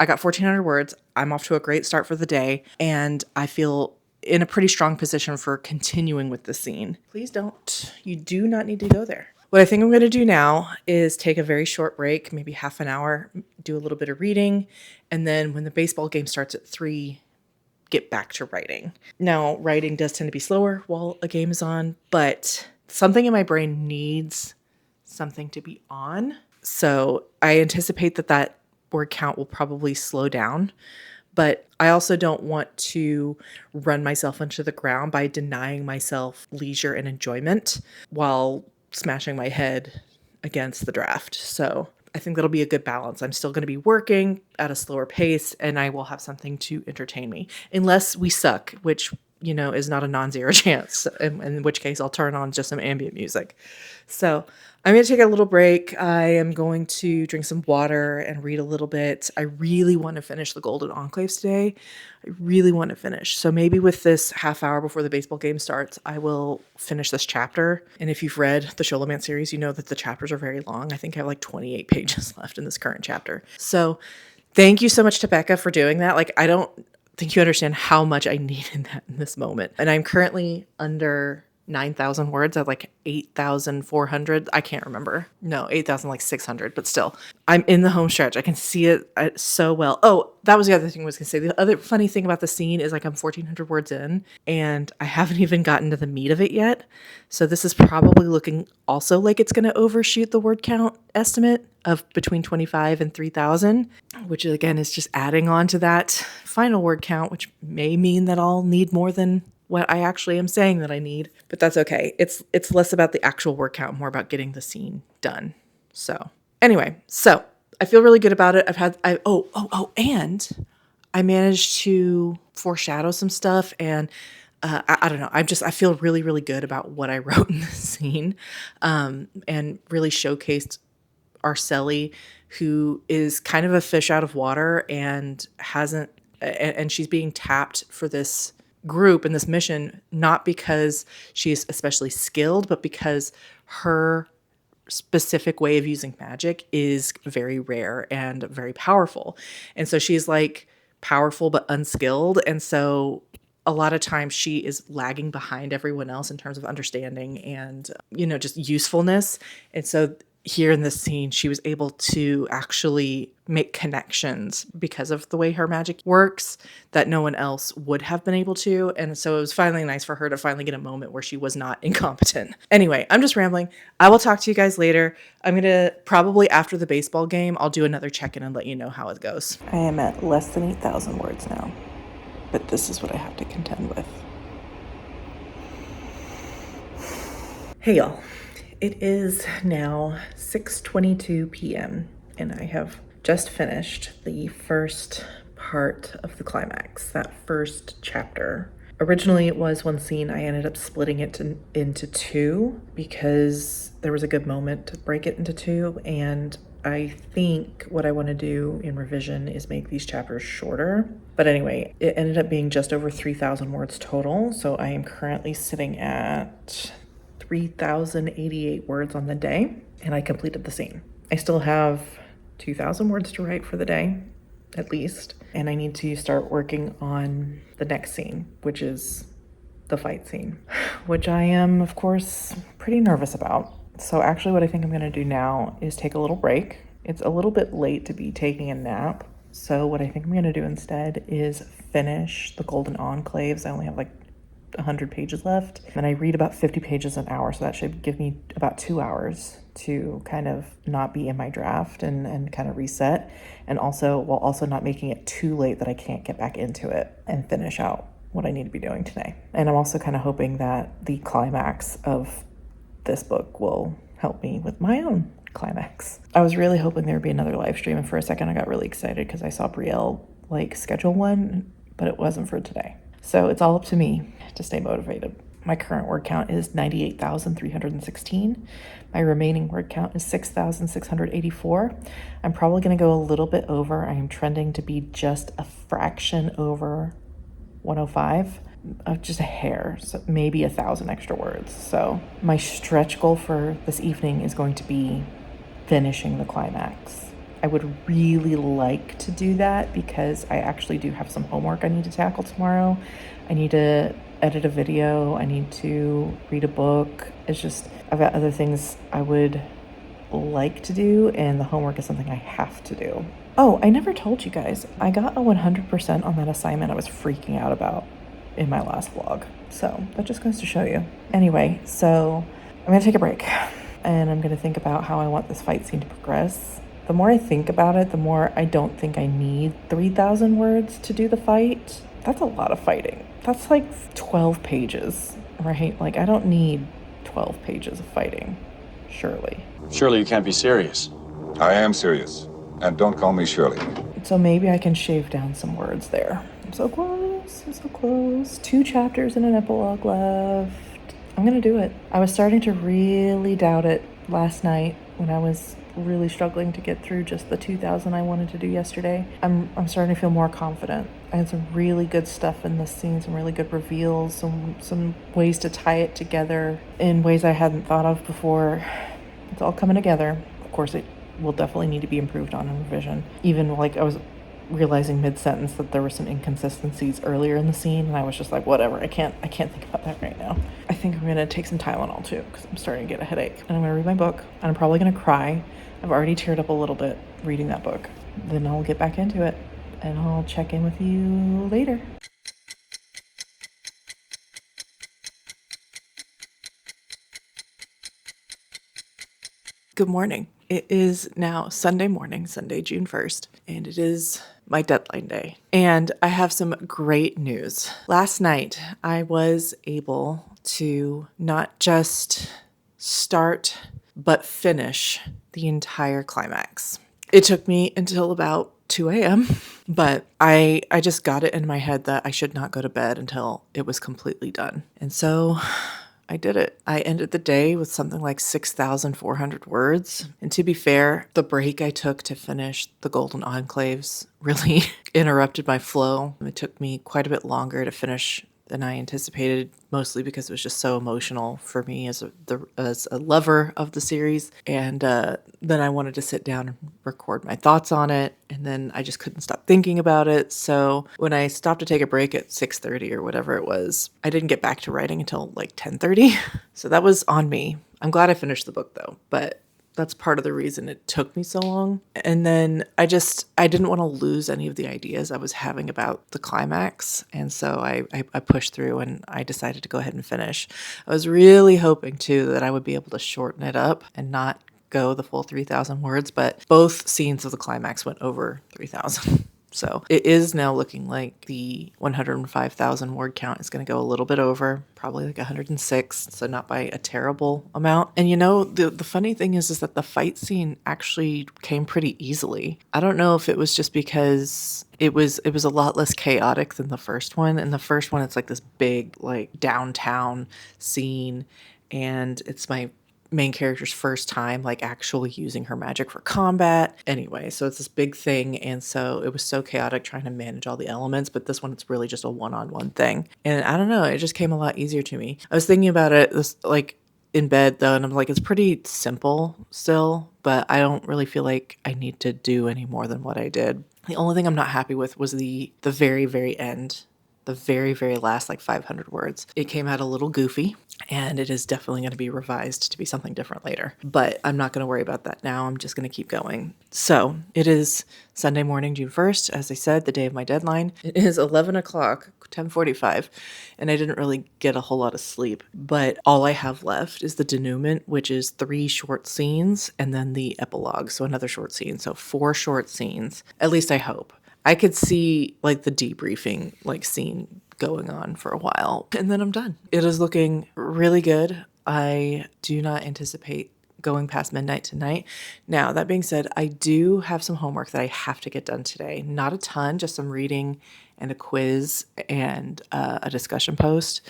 I got 1,400 words. I'm off to a great start for the day. And I feel in a pretty strong position for continuing with the scene. Please don't. You do not need to go there. What I think I'm going to do now is take a very short break, maybe half an hour, do a little bit of reading, and then when the baseball game starts at 3, get back to writing. Now, writing does tend to be slower while a game is on, but something in my brain needs something to be on. So I anticipate that word count will probably slow down, but I also don't want to run myself into the ground by denying myself leisure and enjoyment while smashing my head against the draft. So I think that'll be a good balance. I'm still going to be working at a slower pace and I will have something to entertain me, unless we suck, which, is not a non-zero chance, in which case I'll turn on just some ambient music. So I'm going to take a little break. I am going to drink some water and read a little bit. I really want to finish the Golden Enclaves today. I really want to finish. So maybe with this half hour before the baseball game starts, I will finish this chapter. And if you've read the Sholaman series, you know that the chapters are very long. I think I have like 28 pages left in this current chapter. So thank you so much to Becca for doing that. I don't think you understand how much I needed that in this moment. And I'm currently under 9,000 words at like 8,400. I can't remember. No, 8,600, but still. I'm in the home stretch. I can see it so well. Oh, that was the other thing I was going to say. The other funny thing about the scene is I'm 1,400 words in and I haven't even gotten to the meat of it yet. So this is probably looking also like it's going to overshoot the word count estimate of between 25 and 3,000, which again is just adding on to that final word count, which may mean that I'll need more than what I actually am saying that I need, but that's okay. It's less about the actual word count, more about getting the scene done. So anyway, I feel really good about it. And I managed to foreshadow some stuff, and I don't know. I feel really, really good about what I wrote in this scene, and really showcased Arceli, who is kind of a fish out of water and and she's being tapped for this group and this mission, not because she's especially skilled, but because her specific way of using magic is very rare and very powerful. And so she's like powerful but unskilled. And so a lot of times she is lagging behind everyone else in terms of understanding and, just usefulness. And so here in this scene, she was able to actually make connections because of the way her magic works that no one else would have been able to. And so it was finally nice for her to finally get a moment where she was not incompetent. Anyway, I'm just rambling. I will talk to you guys later. I'm going to probably after the baseball game, I'll do another check-in and let you know how it goes. I am at less than 8,000 words now, but this is what I have to contend with. Hey y'all. It is now 6:22 p.m. and I have just finished the first part of the climax, that first chapter. Originally it was one scene. I ended up splitting it into two because there was a good moment to break it into two, and I think what I want to do in revision is make these chapters shorter. But anyway, it ended up being just over 3,000 words total. So I am currently sitting at 3,088 words on the day, and I completed the scene. I still have 2,000 words to write for the day, at least. And I need to start working on the next scene, which is the fight scene, which I am, of course, pretty nervous about. So actually what I think I'm going to do now is take a little break. It's a little bit late to be taking a nap. So what I think I'm going to do instead is finish the Golden Enclaves. I only have like 100 pages left, and I read about 50 pages an hour, so that should give me about 2 hours to kind of not be in my draft and kind of reset, and also while also not making it too late that I can't get back into it and finish out what I need to be doing today. And I'm also kind of hoping that the climax of this book will help me with my own climax. I was really hoping there would be another live stream, and for a second I got really excited because I saw Brielle schedule one, but it wasn't for today. So it's all up to me to stay motivated. My current word count is 98,316. My remaining word count is 6,684. I'm probably going to go a little bit over. I am trending to be just a fraction over 105, just a hair, so maybe 1,000 extra words. So my stretch goal for this evening is going to be finishing the climax. I would really like to do that because I actually do have some homework I need to tackle tomorrow. I need to edit a video. I need to read a book. It's just, I've got other things I would like to do, and the homework is something I have to do. Oh, I never told you guys, I got a 100% on that assignment I was freaking out about in my last vlog. So that just goes to show you. Anyway, so I'm gonna take a break and I'm gonna think about how I want this fight scene to progress. The more I think about it, the more I don't think I need 3,000 words to do the fight. That's a lot of fighting. That's like 12 pages, right? Like, I don't need 12 pages of fighting, surely. Surely you can't be serious. I am serious. And don't call me Shirley. So maybe I can shave down some words there. I'm so close, I'm so close. 2 chapters and an epilogue left. I'm gonna do it. I was starting to really doubt it last night when I was really struggling to get through just the 2,000 I wanted to do yesterday. I'm starting to feel more confident. I had some really good stuff in this scene, some really good reveals, some ways to tie it together in ways I hadn't thought of before. It's all coming together. Of course, it will definitely need to be improved on in revision. Even I was realizing mid-sentence that there were some inconsistencies earlier in the scene, and I was just like, whatever, I can't think about that right now. I think I'm gonna take some Tylenol too, because I'm starting to get a headache. And I'm gonna read my book, and I'm probably gonna cry. I've already teared up a little bit reading that book. Then I'll get back into it, and I'll check in with you later. Good morning. It is now Sunday morning, Sunday, June 1st, and it is my deadline day. And I have some great news. Last night, I was able to not just start, but finish the entire climax. It took me until about 2 a.m., but I just got it in my head that I should not go to bed until it was completely done. And so I did it. I ended the day with something like 6,400 words. And to be fair, the break I took to finish the Golden Enclaves really interrupted my flow. It took me quite a bit longer to finish than I anticipated, mostly because it was just so emotional for me as a lover of the series. And then I wanted to sit down and record my thoughts on it, and then I just couldn't stop thinking about it. So when I stopped to take a break at 6:30 or whatever it was, I didn't get back to writing until like 10:30. So that was on me. I'm glad I finished the book though, but that's part of the reason it took me so long. And then I didn't want to lose any of the ideas I was having about the climax. And so I pushed through and I decided to go ahead and finish. I was really hoping too that I would be able to shorten it up and not go the full 3,000 words, but both scenes of the climax went over 3,000. So it is now looking like the 105,000 word count is going to go a little bit over, probably like 106, so not by a terrible amount. And you know, the funny thing is that the fight scene actually came pretty easily. I don't know if it was just because it was a lot less chaotic than the first one. In the first one, it's like this big like downtown scene, and it's my main character's first time like actually using her magic for combat. Anyway, so it's this big thing, and so it was so chaotic trying to manage all the elements, but this one it's really just a one-on-one thing. And I don't know, it just came a lot easier to me. I was thinking about it this like in bed though, and I'm like, it's pretty simple still, but I don't really feel like I need to do any more than what I did. The only thing I'm not happy with was the very, very end, the very, very last like 500 words. It came out a little goofy, and it is definitely going to be revised to be something different later. But I'm not going to worry about that now. I'm just going to keep going. So it is Sunday morning, June 1st, as I said, the day of my deadline. It is 11 o'clock, 10:45, and I didn't really get a whole lot of sleep. But all I have left is the denouement, which is 3 short scenes, and then the epilogue, so another short scene. So 4 short scenes, at least I hope. I could see like the debriefing like scene going on for a while, and then I'm done. It is looking really good. I do not anticipate going past midnight tonight. Now, that being said, I do have some homework that I have to get done today. Not a ton, just some reading and a quiz and a discussion post.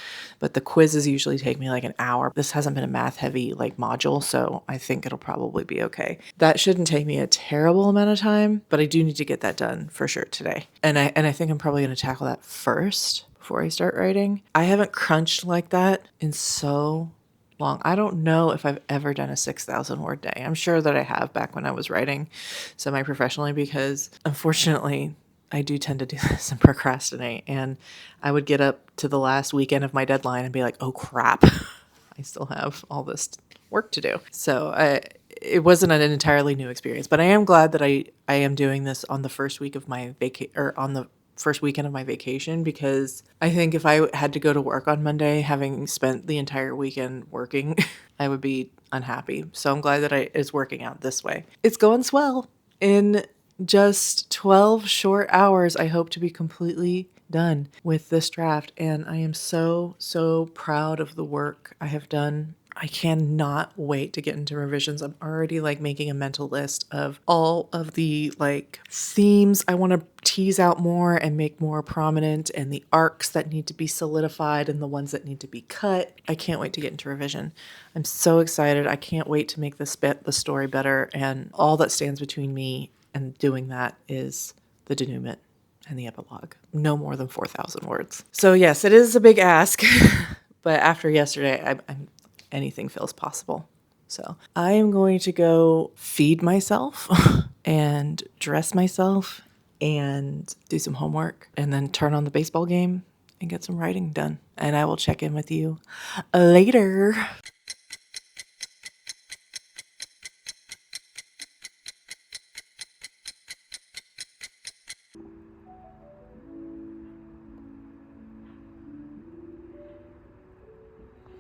But the quizzes usually take me like an hour. This hasn't been a math heavy like module, so I think it'll probably be okay. That shouldn't take me a terrible amount of time, but I do need to get that done for sure today. And I think I'm probably going to tackle that first before I start writing. I haven't crunched like that in so long. I don't know if I've ever done a 6,000 word day. I'm sure that I have back when I was writing semi-professionally, because unfortunately I do tend to do this and procrastinate. And I would get up to the last weekend of my deadline and be like, oh crap, I still have all this work to do. So it wasn't an entirely new experience, but I am glad that I am doing this on the first week of my on the first weekend of my vacation, because I think if I had to go to work on Monday, having spent the entire weekend working, I would be unhappy. So I'm glad that it's working out this way. It's going swell. In just 12 short hours, I hope to be completely done with this draft. And I am so, so proud of the work I have done. I cannot wait to get into revisions. I'm already like making a mental list of all of the like themes I want to tease out more and make more prominent, and the arcs that need to be solidified and the ones that need to be cut. I can't wait to get into revision. I'm so excited. I can't wait to make the story better, and all that stands between me and doing that is the denouement and the epilogue. No more than 4,000 words. So yes, it is a big ask, but after yesterday, anything feels possible. So I am going to go feed myself and dress myself and do some homework, and then turn on the baseball game and get some writing done. And I will check in with you later.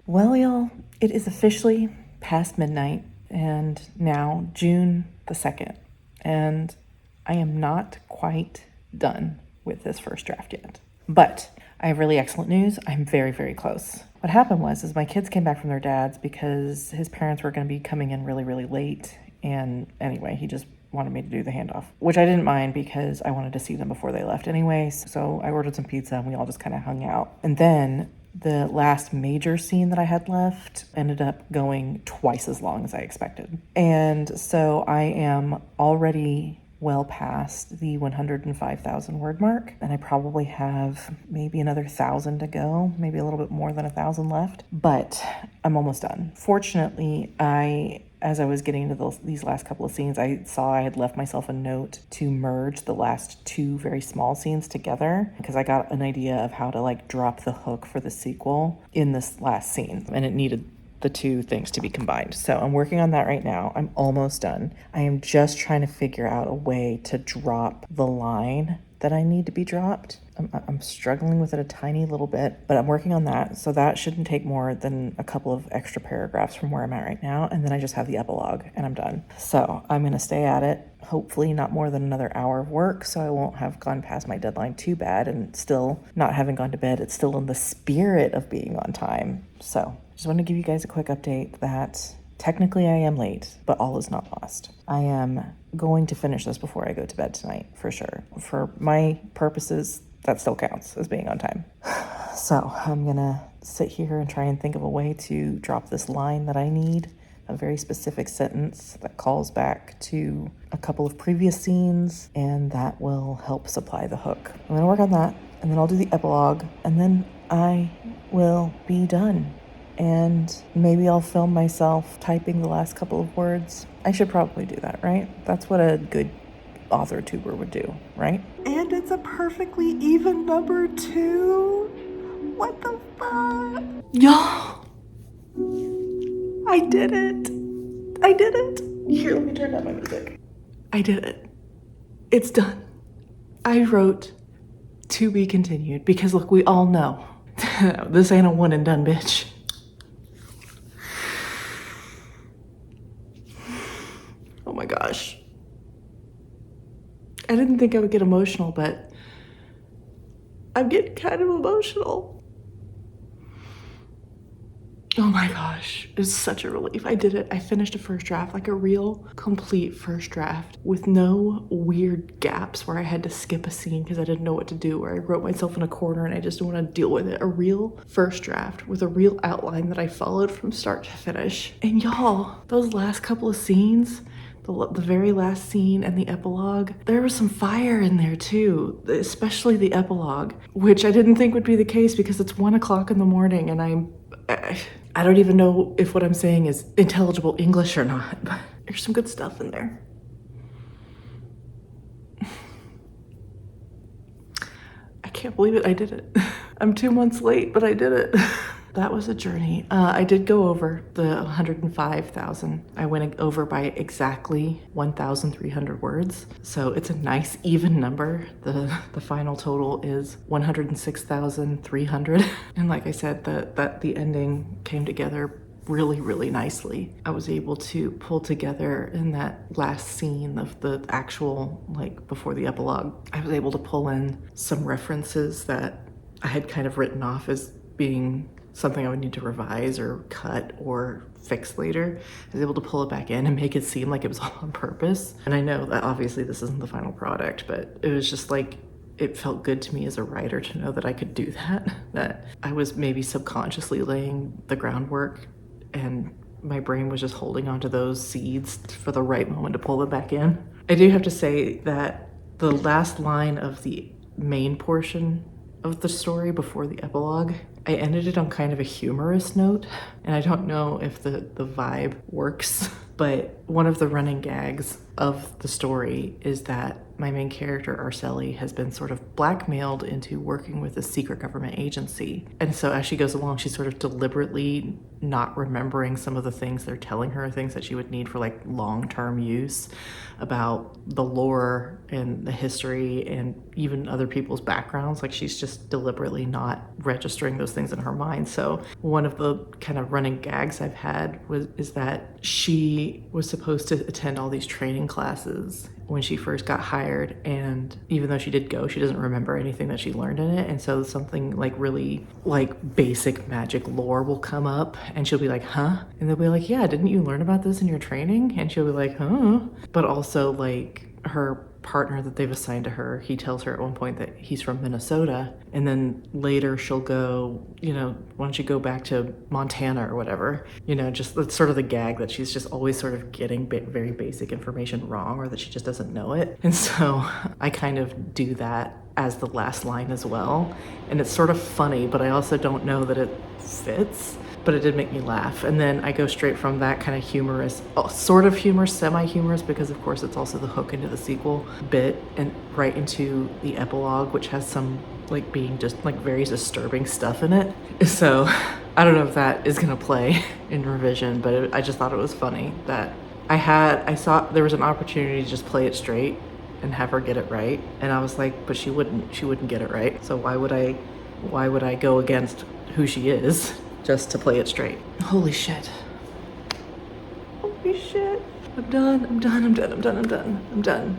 Well, y'all, it is officially past midnight, and now June the 2nd, and I am not quite done with this first draft yet. But I have really excellent news. I'm very, very close. What happened was my kids came back from their dad's because his parents were going to be coming in really, really late, and anyway, he just wanted me to do the handoff, which I didn't mind because I wanted to see them before they left anyway. So I ordered some pizza and we all just kind of hung out. And then the last major scene that I had left ended up going twice as long as I expected. And so I am already well past the 105,000 word mark, and I probably have maybe another 1,000 to go, maybe a little bit more than 1,000 left, but I'm almost done. Fortunately, as I was getting into these last couple of scenes, I saw I had left myself a note to merge the last 2 very small scenes together, because I got an idea of how to like drop the hook for the sequel in this last scene, and it needed the 2 things to be combined. So I'm working on that right now. I'm almost done. I am just trying to figure out a way to drop the line that I need to be dropped. I'm struggling with it a tiny little bit, but I'm working on that. So that shouldn't take more than a couple of extra paragraphs from where I'm at right now. And then I just have the epilogue and I'm done. So I'm going to stay at it. Hopefully not more than another hour of work, so I won't have gone past my deadline too bad, and still not having gone to bed. It's still in the spirit of being on time. So just want to give you guys a quick update that technically I am late, but all is not lost. I am going to finish this before I go to bed tonight, for sure. For my purposes, that still counts as being on time. So I'm gonna sit here and try and think of a way to drop this line that I need a very specific sentence that calls back to a couple of previous scenes, and that will help supply the hook. I'm gonna work on that, and then I'll do the epilogue, and then I will be done. And maybe I'll film myself typing the last couple of words. I should probably do that, right? That's what a good author tuber would do, right? And it's a perfectly even number too. What the fuck? Y'all, I did it. I did it. Here, let me turn down my music. I did it. It's done. I wrote "to be continued" because look, we all know this ain't a one and done, bitch. Oh my gosh. I didn't think I would get emotional, but I'm getting kind of emotional. Oh my gosh, it was such a relief. I did it. I finished a first draft, like a real complete first draft with no weird gaps where I had to skip a scene because I didn't know what to do, or I wrote myself in a corner and I just didn't want to deal with it. A real first draft with a real outline that I followed from start to finish. And y'all, those last couple of scenes, the very last scene and the epilogue, there was some fire in there too, especially the epilogue, which I didn't think would be the case because it's 1 o'clock in the morning and I don't even know if what I'm saying is intelligible English or not, but there's some good stuff in there. I can't believe it, I did it. I'm 2 months late, but I did it. That was a journey. I did go over the 105,000. I went over by exactly 1,300 words. So it's a nice even number. The final total is 106,300. And like I said, the ending came together really, really nicely. I was able to pull together in that last scene of the actual, like before the epilogue, I was able to pull in some references that I had kind of written off as being something I would need to revise or cut or fix later. I was able to pull it back in and make it seem like it was all on purpose. And I know that obviously this isn't the final product, but it was just like, it felt good to me as a writer to know that I could do that, that I was maybe subconsciously laying the groundwork and my brain was just holding onto those seeds for the right moment to pull them back in. I do have to say that the last line of the main portion of the story before the epilogue, I ended it on kind of a humorous note, and I don't know if the vibe works, but one of the running gags of the story is that my main character, Arceli, has been sort of blackmailed into working with a secret government agency. And so as she goes along, she's sort of deliberately not remembering some of the things they're telling her, things that she would need for like long-term use about the lore and the history and even other people's backgrounds. Like she's just deliberately not registering those things in her mind. So one of the kind of running gags I've had is that she was supposed to attend all these training classes when she first got hired, and even though she did go, she doesn't remember anything that she learned in it. And so something like really like basic magic lore will come up and she'll be like, huh? And they'll be like, yeah, didn't you learn about this in your training? And she'll be like, huh? But also like her partner that they've assigned to her, he tells her at one point that he's from Minnesota, and then later she'll go, you know, why don't you go back to Montana or whatever, you know, just that's sort of the gag that she's just always sort of getting very basic information wrong, or that she just doesn't know it. And so I kind of do that as the last line as well, and it's sort of funny, but I also don't know that it fits. But it did make me laugh. And then I go straight from that kind of humorous, sort of humorous, semi-humorous, because of course it's also the hook into the sequel bit, and right into the epilogue, which has some like being just like very disturbing stuff in it. So I don't know if that is gonna play in revision, but I just thought it was funny that I saw there was an opportunity to just play it straight and have her get it right. And I was like, but she wouldn't get it right. So why would I go against who she is just to play it straight? Holy shit. Holy shit. I'm done.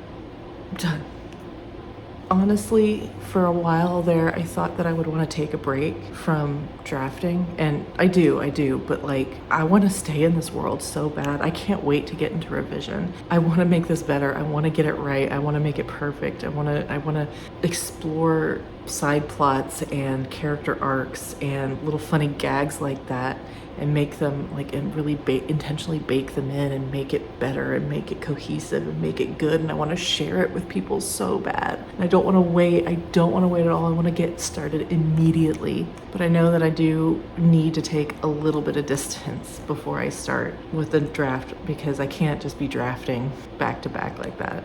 Honestly, for a while there, I thought that I would want to take a break from drafting, and I do, but like, I want to stay in this world so bad. I can't wait to get into revision. I want to make this better. I want to get it right. I want to make it perfect. I want to explore side plots and character arcs and little funny gags like that, and make them like, and really intentionally bake them in and make it better and make it cohesive and make it good. And I want to share it with people so bad. And I don't want to wait. I don't want to wait at all. I want to get started immediately. But I know that I do need to take a little bit of distance before I start with the draft, because I can't just be drafting back to back like that.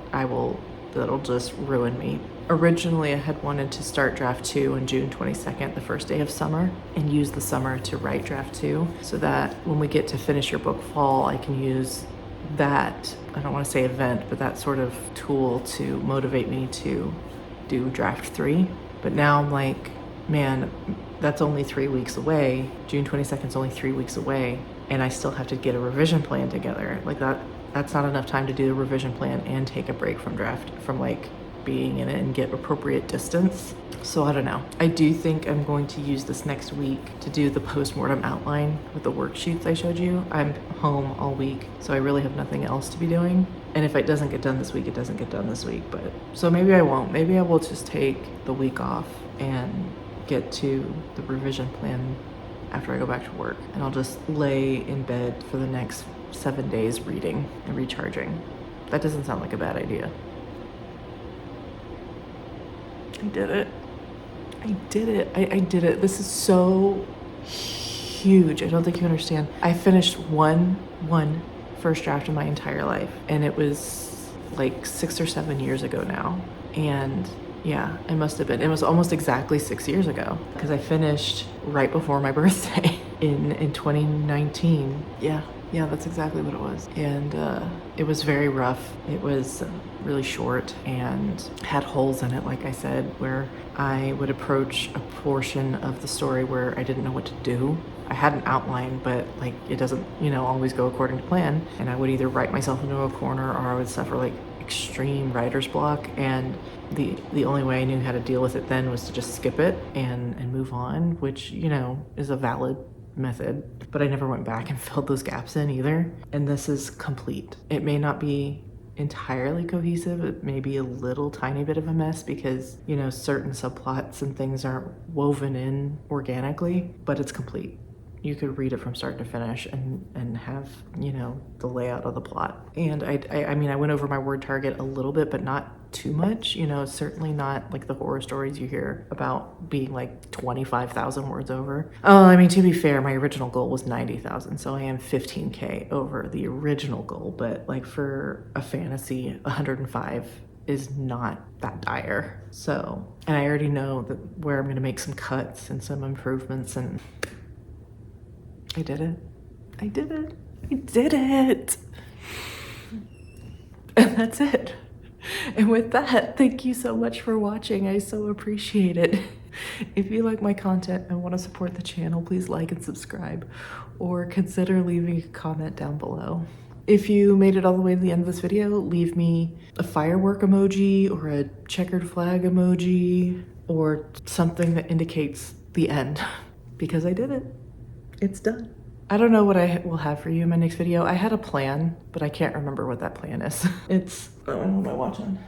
That'll just ruin me. Originally, I had wanted to start draft 2 on June 22nd, the first day of summer, and use the summer to write draft 2, so that when we get to finish your book fall, I can use that, I don't want to say event, but that sort of tool to motivate me to do draft 3. But now I'm like, man, that's only 3 weeks away. June 22nd is only 3 weeks away, and I still have to get a revision plan together. Like that's not enough time to do a revision plan and take a break from draft, from like being in it, and get appropriate distance. So I don't know. I do think I'm going to use this next week to do the post-mortem outline with the worksheets I showed you. I'm home all week, so I really have nothing else to be doing. And if it doesn't get done this week, it doesn't get done this week. But so maybe I won't. Maybe I will just take the week off and get to the revision plan after I go back to work. And I'll just lay in bed for the next 7 days reading and recharging. That doesn't sound like a bad idea. I did it. I did it. I did it. This is so huge. I don't think you understand. I finished one first draft in my entire life, and it was like 6 or 7 years ago now. And yeah, it must have been. It was almost exactly 6 years ago, because I finished right before my birthday in 2019. Yeah, that's exactly what it was. And it was very rough. It was really short and had holes in it, like I said, where I would approach a portion of the story where I didn't know what to do. I had an outline, but like it doesn't, always go according to plan. And I would either write myself into a corner, or I would suffer like extreme writer's block. And the only way I knew how to deal with it then was to just skip it and move on, which, is a valid method. But I never went back and filled those gaps in either. And this is complete. It may not be entirely cohesive. It may be a little tiny bit of a mess because, certain subplots and things aren't woven in organically, but it's complete. You could read it from start to finish and have, the layout of the plot. And I mean, I went over my word target a little bit, but not too much. Certainly not like the horror stories you hear about being like 25,000 words over. Oh, I mean, to be fair, my original goal was 90,000, so I am 15K over the original goal. But like for a fantasy, 105 is not that dire. So, and I already know that where I'm going to make some cuts and some improvements, and I did it. I did it. I did it. And that's it. And with that, thank you so much for watching. I so appreciate it. If you like my content and want to support the channel, please like and subscribe, or consider leaving a comment down below. If you made it all the way to the end of this video, leave me a firework emoji or a checkered flag emoji or something that indicates the end, because I did it. It's done. I don't know what I will have for you in my next video. I had a plan, but I can't remember what that plan is. It's, what am I watching?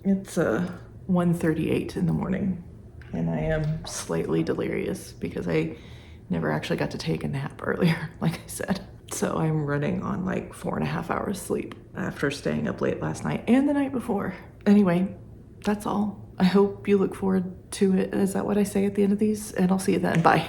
It's 1:38 in the morning, and I am slightly delirious because I never actually got to take a nap earlier, like I said. So I'm running on like 4.5 hours sleep after staying up late last night and the night before. Anyway, that's all. I hope you look forward to it. Is that what I say at the end of these? And I'll see you then. Bye.